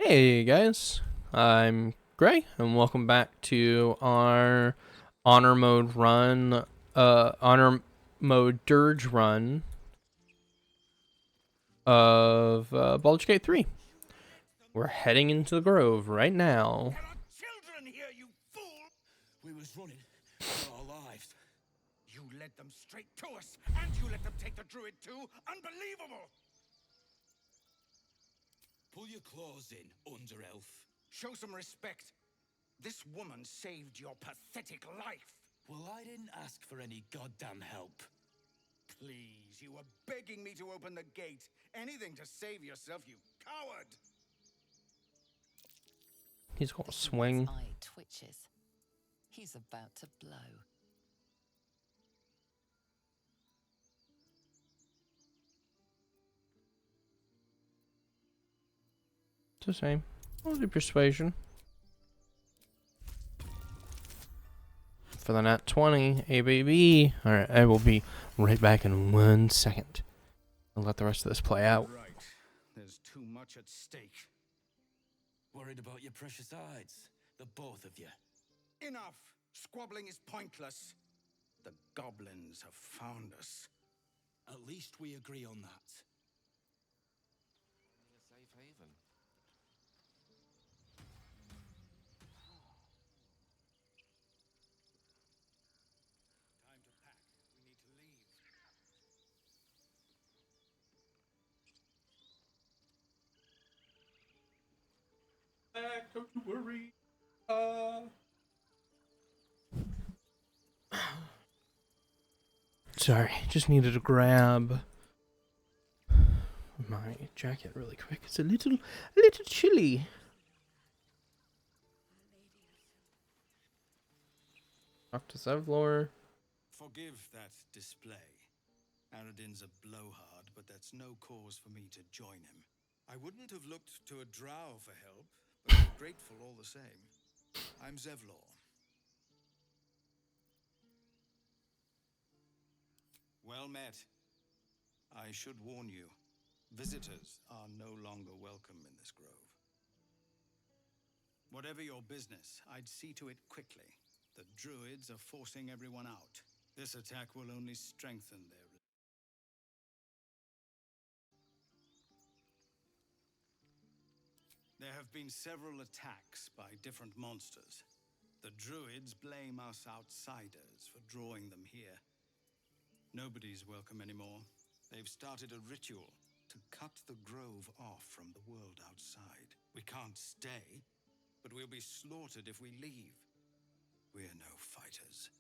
Hey guys, I'm Gray, and welcome back to our honor mode run, honor mode dirge run of Baldur's Gate 3. We're heading into the Grove right now. There are children here, you fool! We was running for our lives. You led them straight to us, and you let them take the druid too? Unbelievable! Pull your claws in, under-elf. Show some respect. This woman saved your pathetic life. Well, I didn't ask for any goddamn help. Please, you were begging me to open the gate. Anything to save yourself, you coward! He's gonna swing. His eye twitches. He's about to blow. It's the same. I'll do persuasion. For the nat 20, ABB. Alright, I will be right back in 1 second. I'll let the rest of this play out. Right. There's too much at stake. Worried about your precious hides, the both of you. Enough! Squabbling is pointless. The goblins have found us. At least we agree on that. A safe haven. Time to pack. We need to leave. Don't you worry. Sorry, just needed to grab my jacket really quick. It's a little chilly. Talk to Zevlor. Forgive that display. Aradin's a blowhard, but that's no cause for me to join him. I wouldn't have looked to a drow for help, but I'm grateful all the same. I'm Zevlor. Well met. I should warn you, visitors are no longer welcome in this grove. Whatever your business, I'd see to it quickly. The druids are forcing everyone out. This attack will only strengthen their... There have been several attacks by different monsters. The druids blame us outsiders for drawing them here. Nobody's welcome anymore. They've started a ritual to cut the grove off from the world outside. We can't stay, but we'll be slaughtered if we leave. We're no fighters.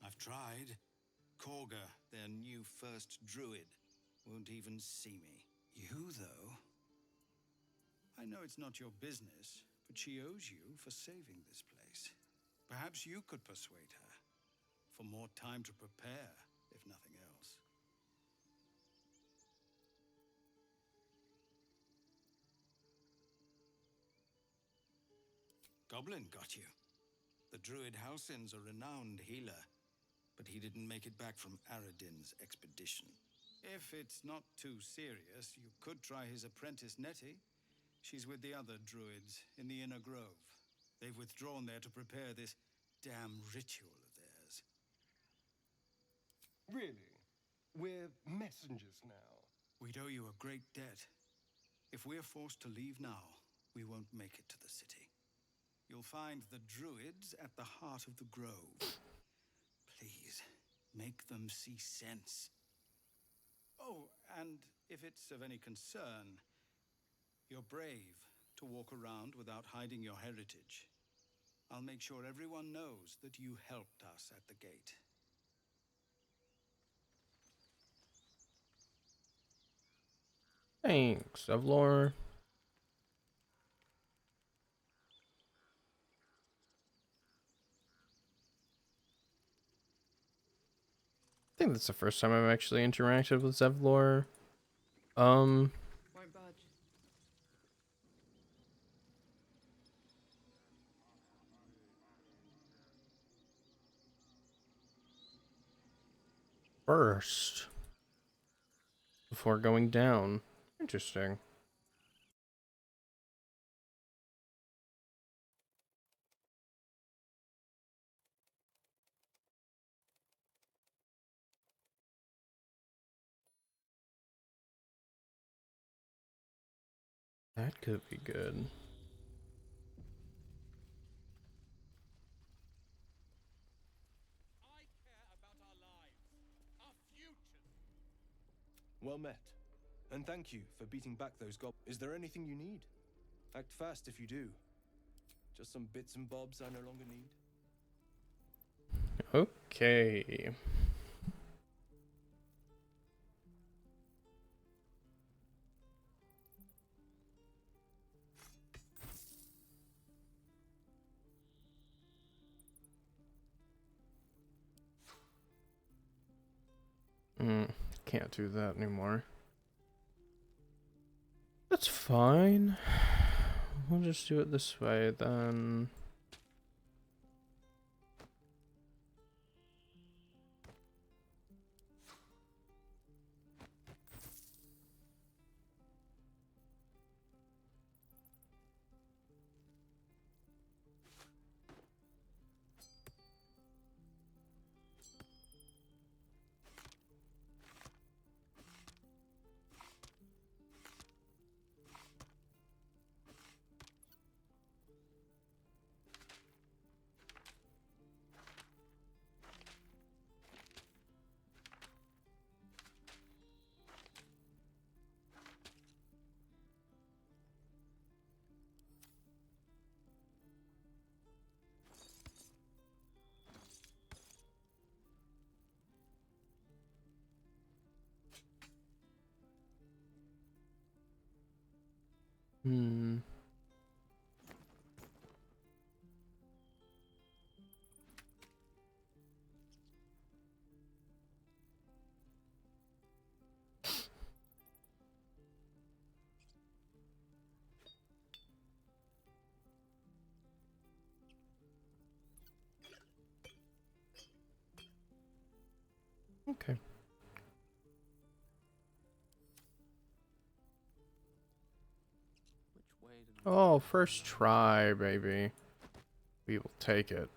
I've tried. Korga, their new first druid, won't even see me. You, though? I know it's not your business, but she owes you for saving this place. Perhaps you could persuade her, for more time to prepare, if nothing else. Goblin got you. The druid Halsin's a renowned healer, but he didn't make it back from Aradin's expedition. If it's not too serious, you could try his apprentice Nettie. She's with the other druids in the inner grove. They've withdrawn there to prepare this damn ritual of theirs. Really? We're messengers now. We'd owe you a great debt. If we're forced to leave now, we won't make it to the city. You'll find the druids at the heart of the grove. Please, make them see sense. Oh, and if it's of any concern, you're brave to walk around without hiding your heritage. I'll make sure everyone knows that you helped us at the gate. Thanks, Zevlor. I think that's the first time I've actually interacted with Zevlor. Won't budge. First, before going down. Interesting. That could be good. Well met. And thank you for beating back those goblins. Is there anything you need? Act fast if you do. Just some bits and bobs I no longer need. Okay. Can't do that anymore. That's fine. We'll just do it this way then. Hmm. Okay. Oh, first try, baby. We will take it.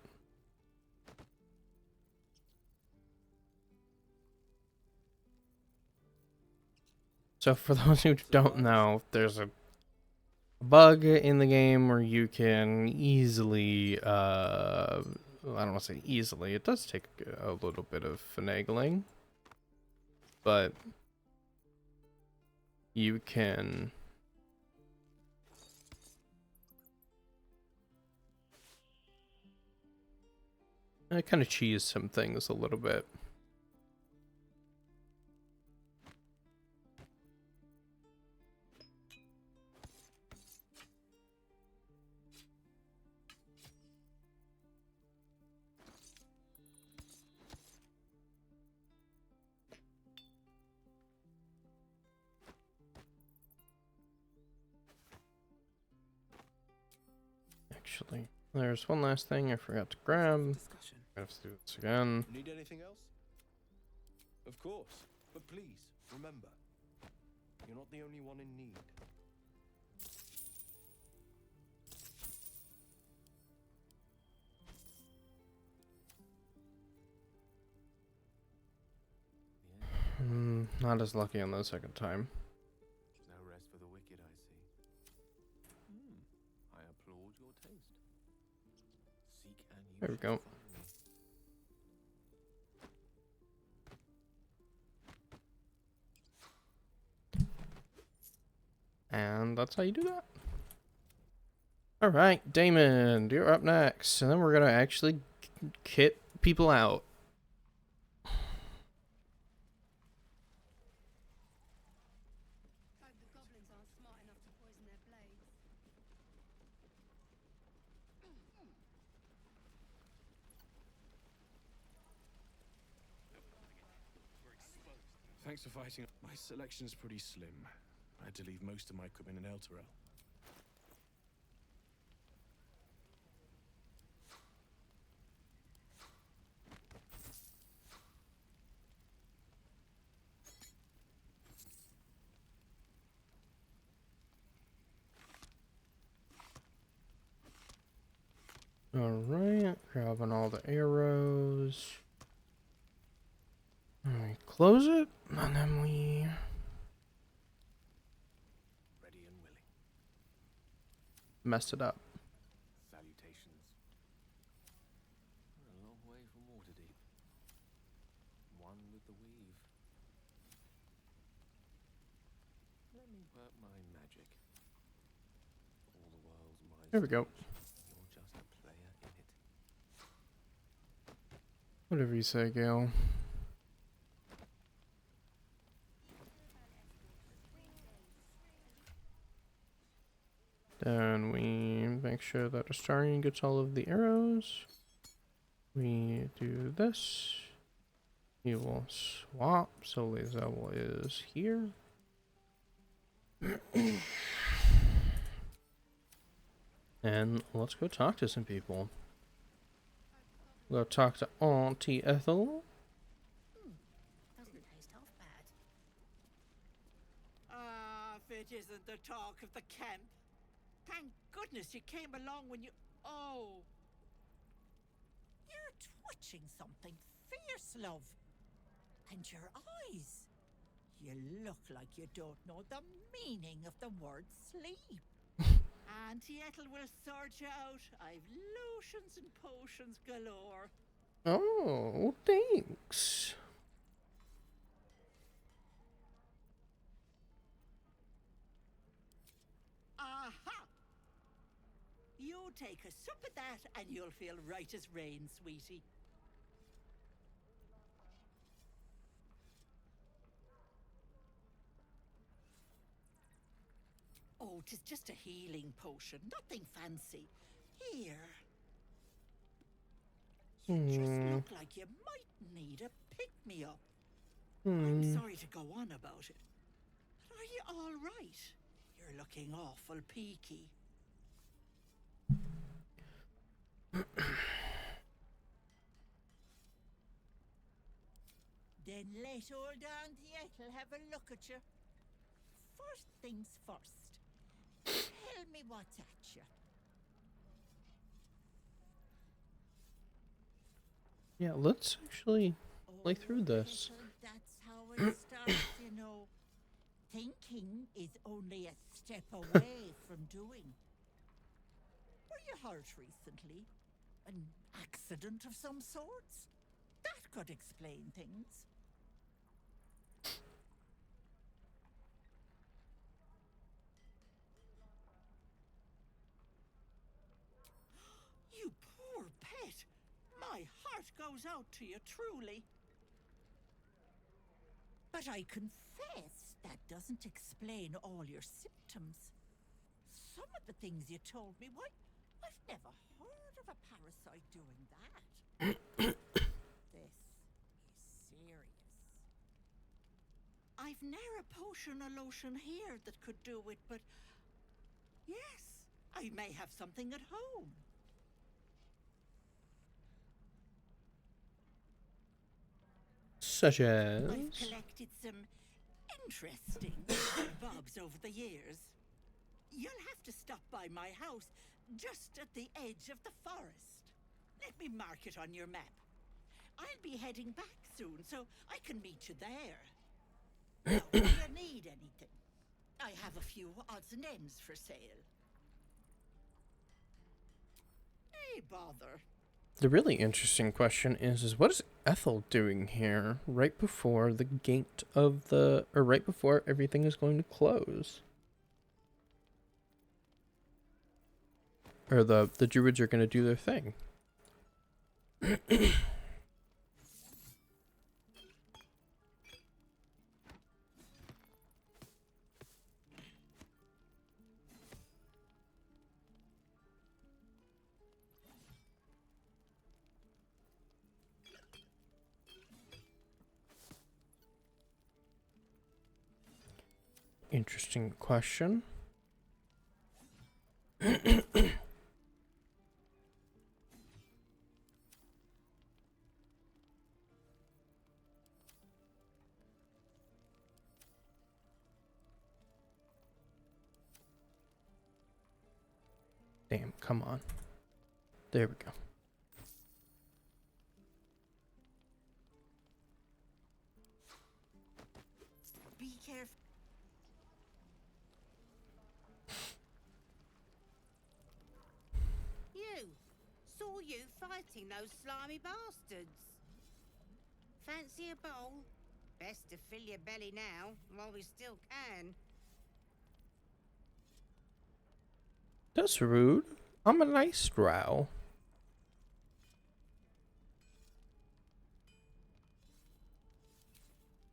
So for those who don't know, there's a bug in the game where you can easily, I don't want to say easily, it does take a little bit of finagling, but you can kind of cheese some things a little bit. Actually, there's one last thing I forgot to grab. I have to do this again. Need anything else? Of course. But please, remember, you're not the only one in need. Not as lucky on the second time. No rest for the wicked, I see. I applaud your taste. Seek and you There we shall go. find me. And that's how you do that. Alright, Damon, you're up next. And then we're going to actually kit people out. Hope the goblins aren't smart enough to poison their blades. Thanks for fighting. My selection's pretty slim. I had to leave most of my equipment in Elturel. Alright, grabbing all the arrows. And we close it, and then we Ready and willing. mess it up. Salutations. We're a long way from Waterdeep. One with the weave. Let me work my magic. All the world's mine. There we go. You're just a player in it. Whatever you say, Gale. Then we make sure that Astarion gets all of the arrows. We do this. He will swap, so Lazel is here. And let's go talk to some people. We'll go talk to Auntie Ethel. Doesn't taste half bad. Ah, if it isn't the talk of the camp. Thank goodness you came along when you... Oh. You're twitching something fierce, love. And your eyes. You look like you don't know the meaning of the word sleep. Auntie Ethel will sort you out. I've lotions and potions galore. Oh, thanks. Aha! You take a sup of that and you'll feel right as rain, sweetie. Oh, 'tis just a healing potion, nothing fancy. Here. You just look like you might need a pick-me-up. I'm sorry to go on about it, but are you all right? You're looking awful peaky. Then let old Auntie Ethel have a look at you. First things first. Tell me what's at you. Yeah, let's actually play through this. Ethel, that's how it starts, you know. Thinking is only a step away from doing. Were you hurt recently? An accident of some sorts? That could explain things. You poor pet! My heart goes out to you, truly. But I confess that doesn't explain all your symptoms. Some of the things you told me, why, I've never heard of a parasite doing that. This is serious. I've ne'er a potion or lotion here that could do it, but yes, I may have something at home. Such as... I've collected some interesting bobs over the years. You'll have to stop by my house, just at the edge of the forest. Let me mark it on your map. I'll be heading back soon, so I can meet you there. Now, do you need anything? I have a few odds and ends for sale. Hey, bother. The really interesting question is what is Ethel doing here right before the gate of the... or right before everything is going to close? Or the druids are going to do their thing. Interesting question. Damn, come on. There we go. Be careful. You! Saw you fighting those slimy bastards. Fancy a bowl? Best to fill your belly now, while we still can. That's rude. I'm a nice drow.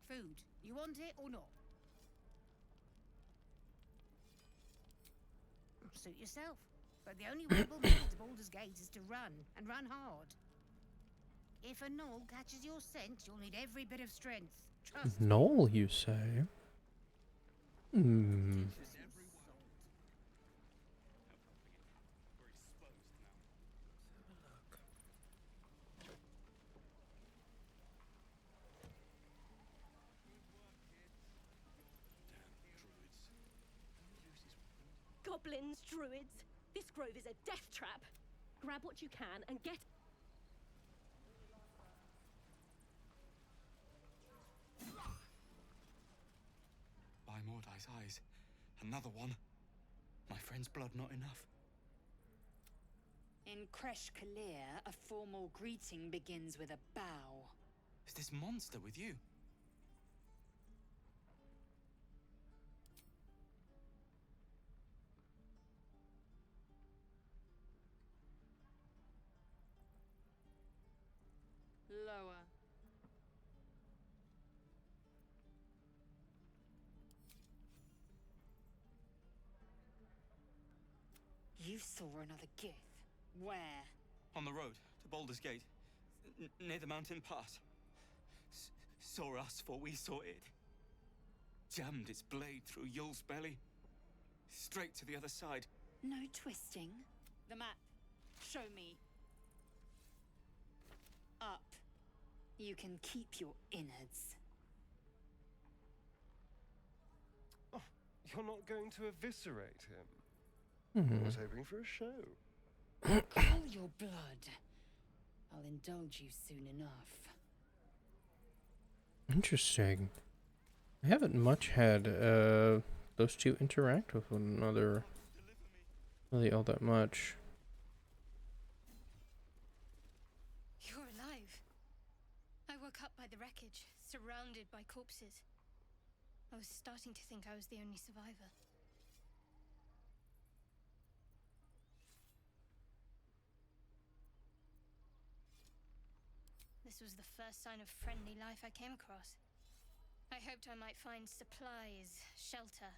Food. You want it or not? Suit yourself. But the only rebel method to Baldur's Gate is to run, and run hard. If a gnoll catches your scent, you'll need every bit of strength. Trust me. Knoll, you say? Hmm. Goblins, druids. This grove is a death trap. Grab what you can and get. By Mordai's eyes. Another one. My friend's blood not enough. In Kresh Kalir, a formal greeting begins with a bow. Is this monster with you? Lower. You saw another Gith. Where? On the road to Baldur's Gate. Near the mountain pass. Saw us for we saw it. Jammed its blade through Yul's belly. Straight to the other side. No twisting. The map. Show me. Up. You can keep your innards. Oh, you're not going to eviscerate him? I was hoping for a show. Call your blood. I'll indulge you soon enough. Interesting. I haven't much had those two interact with one another really all that much. You're alive. I woke up by the wreckage, surrounded by corpses. I was starting to think I was the only survivor. This was the first sign of friendly life I came across. I hoped I might find supplies, shelter,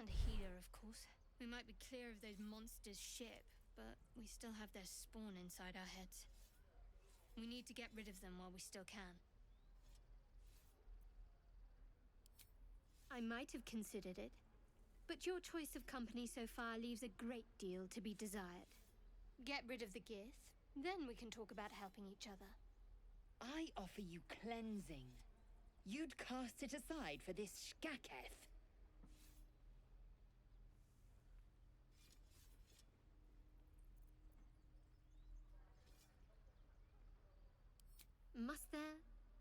and a healer, of course. We might be clear of those monsters' ship, but we still have their spawn inside our heads. We need to get rid of them while we still can. I might have considered it, but your choice of company so far leaves a great deal to be desired. Get rid of the Gith, then we can talk about helping each other. I offer you cleansing. You'd cast it aside for this Shkaketh. Must there?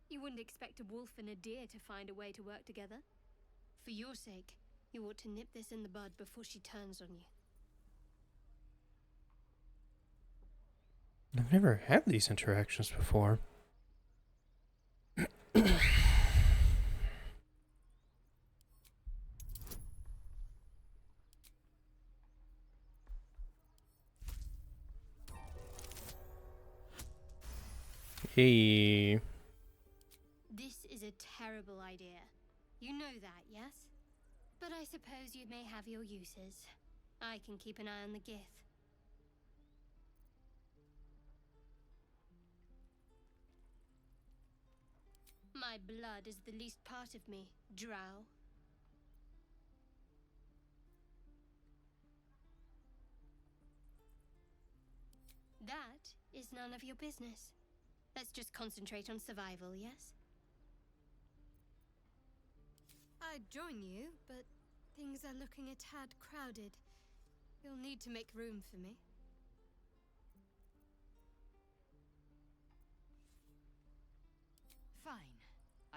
You wouldn't expect a wolf and a deer to find a way to work together. For your sake, you ought to nip this in the bud before she turns on you. I've never had these interactions before. Hey. This is a terrible idea. You know that, yes? But I suppose you may have your uses. I can keep an eye on the Gith. My blood is the least part of me, drow. That is none of your business. Let's just concentrate on survival, yes? I'd join you, but things are looking a tad crowded. You'll need to make room for me.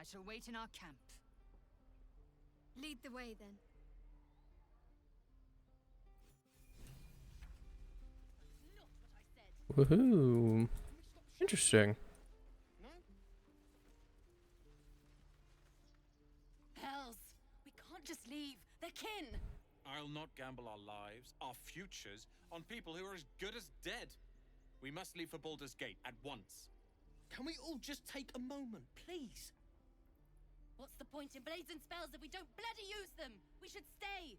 I shall wait in our camp. Lead the way then. Woohoo! Interesting. Hells, we can't just leave. They're kin. I'll not gamble our lives, our futures, on people who are as good as dead. We must leave for Baldur's Gate at once. Can we all just take a moment, please? What's the point in blades and spells if we don't bloody use them? We should stay.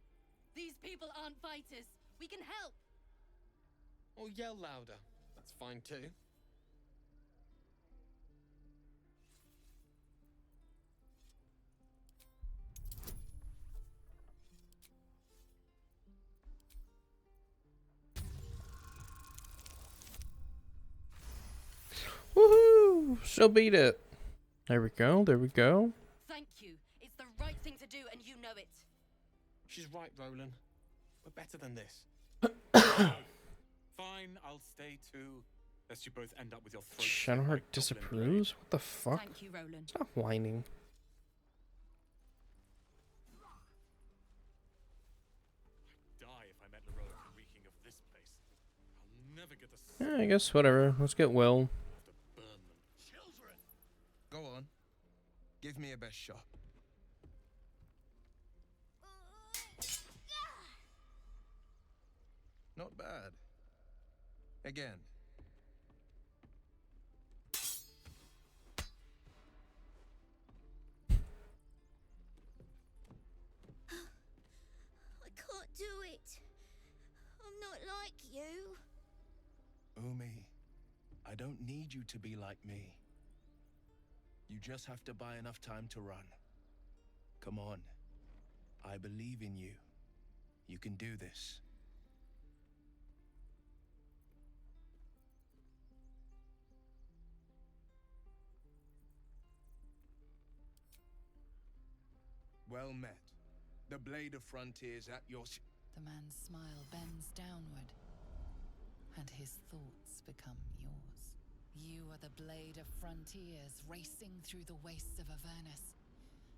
These people aren't fighters. We can help. Or yell louder. That's fine too. Woohoo! So beat it. There we go. There we go. Thank you. It's the right thing to do, and you know it. She's right, Roland. We're better than this. Fine, I'll stay too. Lest you both end up with your throats. Shadowheart disapproves? What the fuck? Thank you, Roland. Stop whining. Die if I met Laroa reeking of this place. I'll never get the I guess whatever. Let's get Will. to burn them. Children! Go on. Give me a best shot. Not bad. Again. I can't do it. I'm not like you. Umi, I don't need you to be like me. You just have to buy enough time to run. Come on. I believe in you. You can do this. Well met. The blade of frontiers at your... The man's smile bends downward, and his thoughts become yours. You are the blade of frontiers racing through the wastes of Avernus.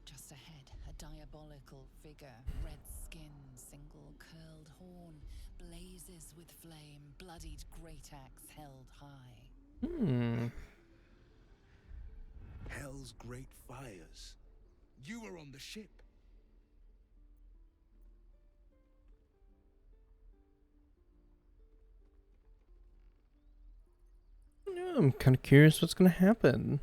Just ahead, a diabolical figure, red skin, single curled horn, blazes with flame, bloodied great axe held high. Hell's great fires. You were on the ship. Yeah, I'm kind of curious what's going to happen.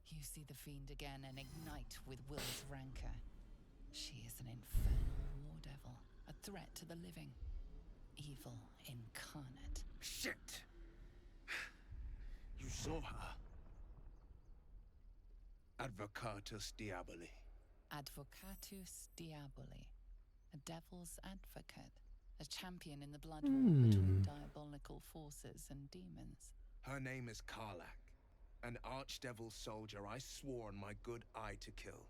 You see the fiend again and ignite with Will's rancor. She is an infernal war devil, a threat to the living. Evil incarnate. Shit! You saw her. Advocatus Diaboli. Advocatus Diaboli. A devil's advocate. A champion in the blood war between diabolical forces and demons. Her name is Karlak, an archdevil soldier I swore on my good eye to kill.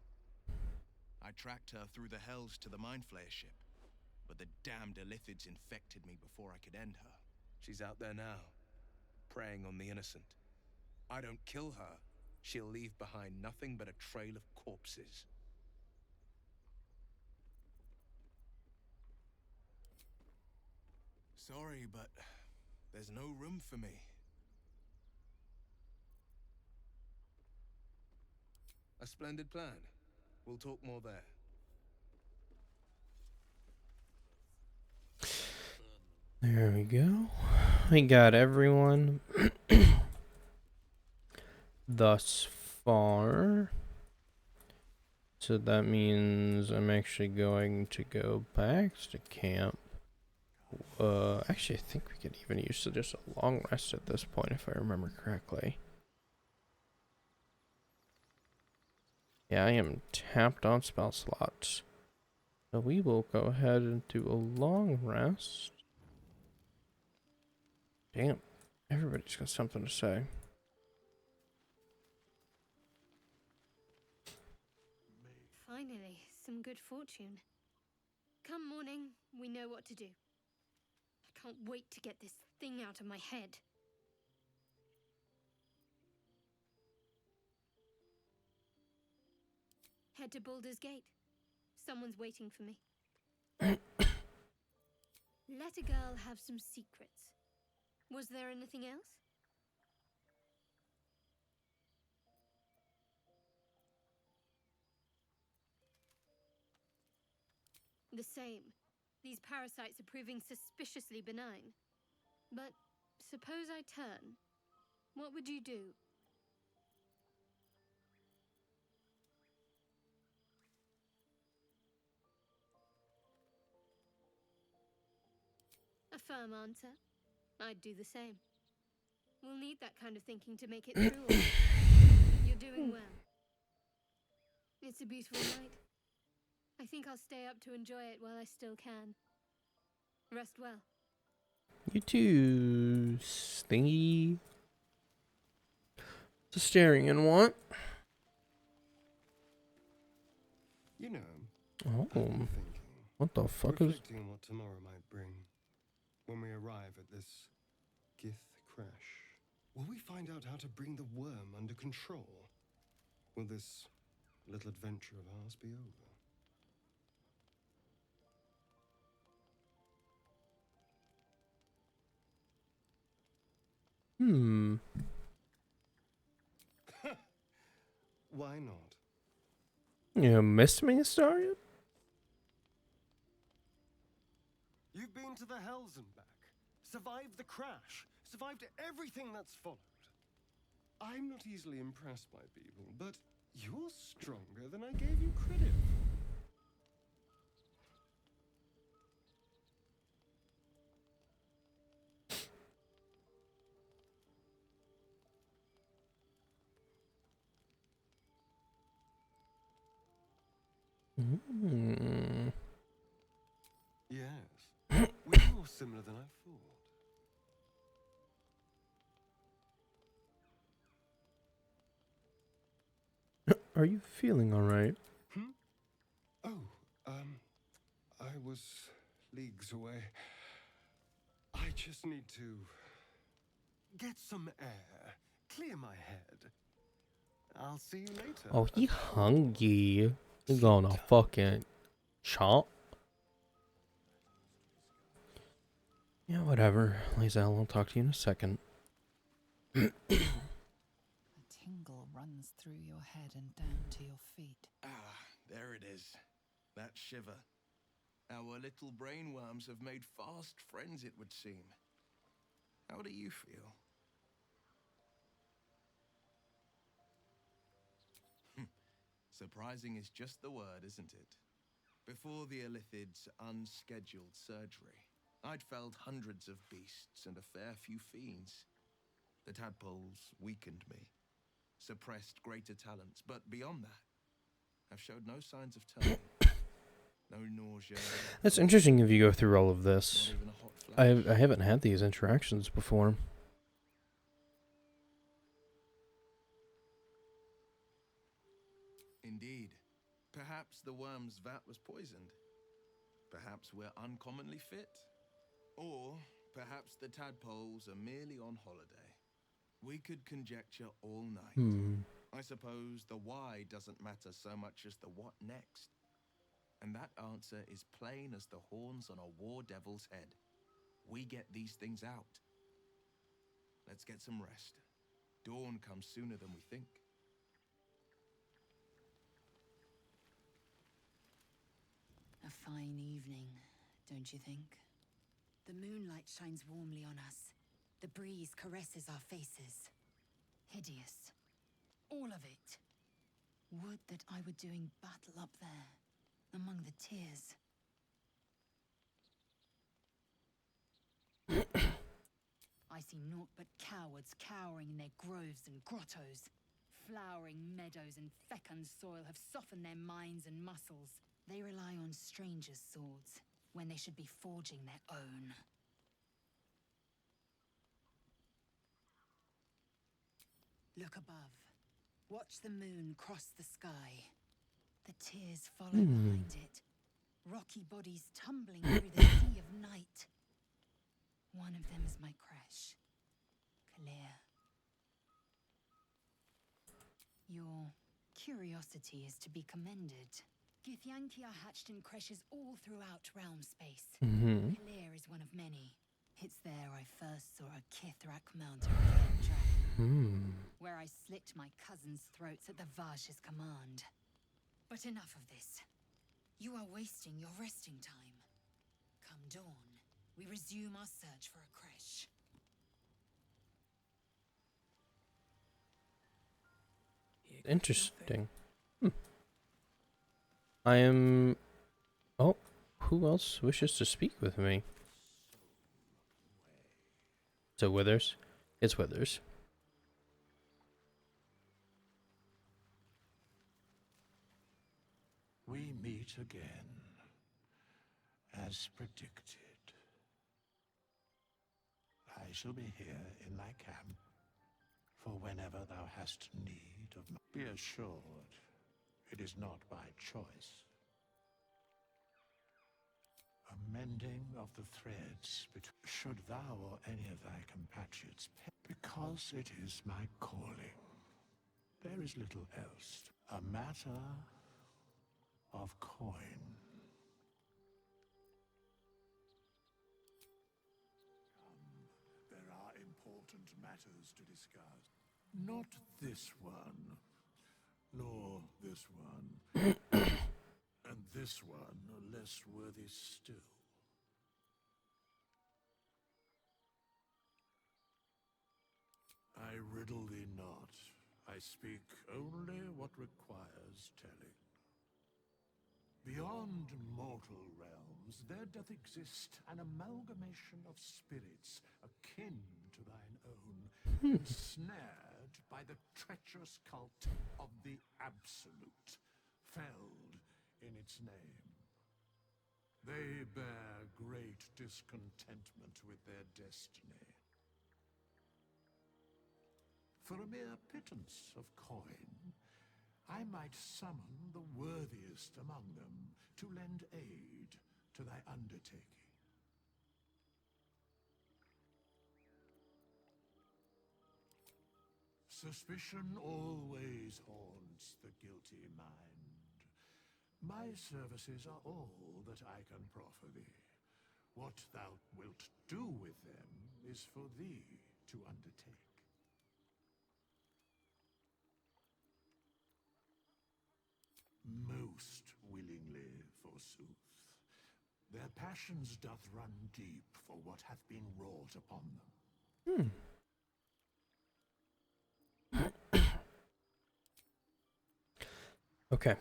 I tracked her through the hells to the Mindflayer ship, but the damned Illithids infected me before I could end her. She's out there now, preying on the innocent. I don't kill her, she'll leave behind nothing but a trail of corpses. Sorry, but there's no room for me. A splendid plan. We'll talk more there. There we go. We got everyone thus far. So that means I'm actually going to go back to camp. Actually, I think we could even use just a long rest at this point, if I remember correctly. Yeah, I am tapped on spell slots. So we will go ahead and do a long rest. Damn, everybody's got something to say. Finally, some good fortune. Come morning, we know what to do. I can't wait to get this thing out of my head. Head to Baldur's Gate. Someone's waiting for me. Let a girl have some secrets. Was there anything else? The same. These parasites are proving suspiciously benign. But suppose I turn. What would you do? A firm answer. I'd do the same. We'll need that kind of thinking to make it through. All. You're doing well. It's a beautiful night. I think I'll stay up to enjoy it while I still can. Rest well. You too, Stingy. The staring and what? You know, Oh, I've been thinking, what the fuck is? reflecting on what tomorrow might bring. When we arrive at this Gith crash, will we find out how to bring the worm under control? Will this little adventure of ours be over? Why not? You missed me, Astarion? You've been to the Hells and back, survived the crash, survived everything that's followed. I'm not easily impressed by people, but you're stronger than I gave you credit for. Yes, we're more similar than I thought. Are you feeling alright? Oh, I was leagues away. I just need to get some air, clear my head. I'll see you later. Oh, he hungry. He's gonna fucking chomp. Yeah, whatever. Lizelle, I'll talk to you in a second. A tingle runs through your head and down to your feet. Ah, there it is. That shiver. Our little brainworms have made fast friends, it would seem. How do you feel? Surprising is just the word, isn't it? Before the Illithid's unscheduled surgery, I'd felled hundreds of beasts and a fair few fiends. The tadpoles weakened me, suppressed greater talents, but beyond that, I've showed no signs of turning. No nausea. That's interesting if you go through all of this. Not even a hot flash. I haven't had these interactions before. Indeed. Perhaps the worm's vat was poisoned. Perhaps we're uncommonly fit. Or perhaps the tadpoles are merely on holiday. We could conjecture all night. I suppose the why doesn't matter so much as the what next. And that answer is plain as the horns on a war devil's head. We get these things out. Let's get some rest. Dawn comes sooner than we think. A fine evening, don't you think? The moonlight shines warmly on us. The breeze caresses our faces. Hideous. All of it. Would that I were doing battle up there, among the tears. I see naught but cowards cowering in their groves and grottos. Flowering meadows and fecund soil have softened their minds and muscles. They rely on strangers' swords when they should be forging their own. Look above. Watch the moon cross the sky. The tears follow behind it. Rocky bodies tumbling through the sea of night. One of them is my crash. Clear. You're curiosity is to be commended. Githyanki are hatched in creches all throughout realm space. Clear is one of many. It's there I first saw a Kithrak mounted red dragon, where I slit my cousin's throats at the Vaj's command. But enough of this. You are wasting your resting time. Come dawn, we resume our search for a creche. Interesting. I am... Oh, who else wishes to speak with me? So Withers? It's Withers. We meet again, as predicted. I shall be here in thy camp, for whenever thou hast need of me. Be assured, it is not by choice. A mending of the threads between should thou or any of thy compatriots because it is my calling. There is little else. A matter of coin. There are important matters to discuss. Not this one, nor this one, and this one less worthy still. I riddle thee not. I speak only what requires telling. Beyond mortal realms, there doth exist an amalgamation of spirits akin to thine own, ensnared by the treacherous cult of the Absolute, felled in its name. They bear great discontentment with their destiny. For a mere pittance of coin, I might summon the worthiest among them to lend aid to thy undertaking. Suspicion always haunts the guilty mind. My services are all that I can proffer thee. What thou wilt do with them is for thee to undertake. Most willingly, forsooth. Their passions doth run deep for what hath been wrought upon them. Okay.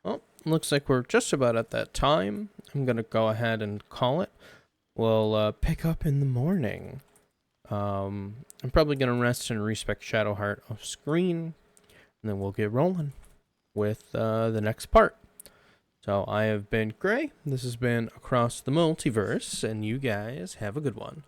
Well, looks like we're just about at that time. I'm going to go ahead and call it. We'll pick up in the morning. I'm probably going to rest and respec Shadowheart off screen. And then we'll get rolling with the next part. So I have been Gray. This has been Across the Multiverse. And you guys have a good one.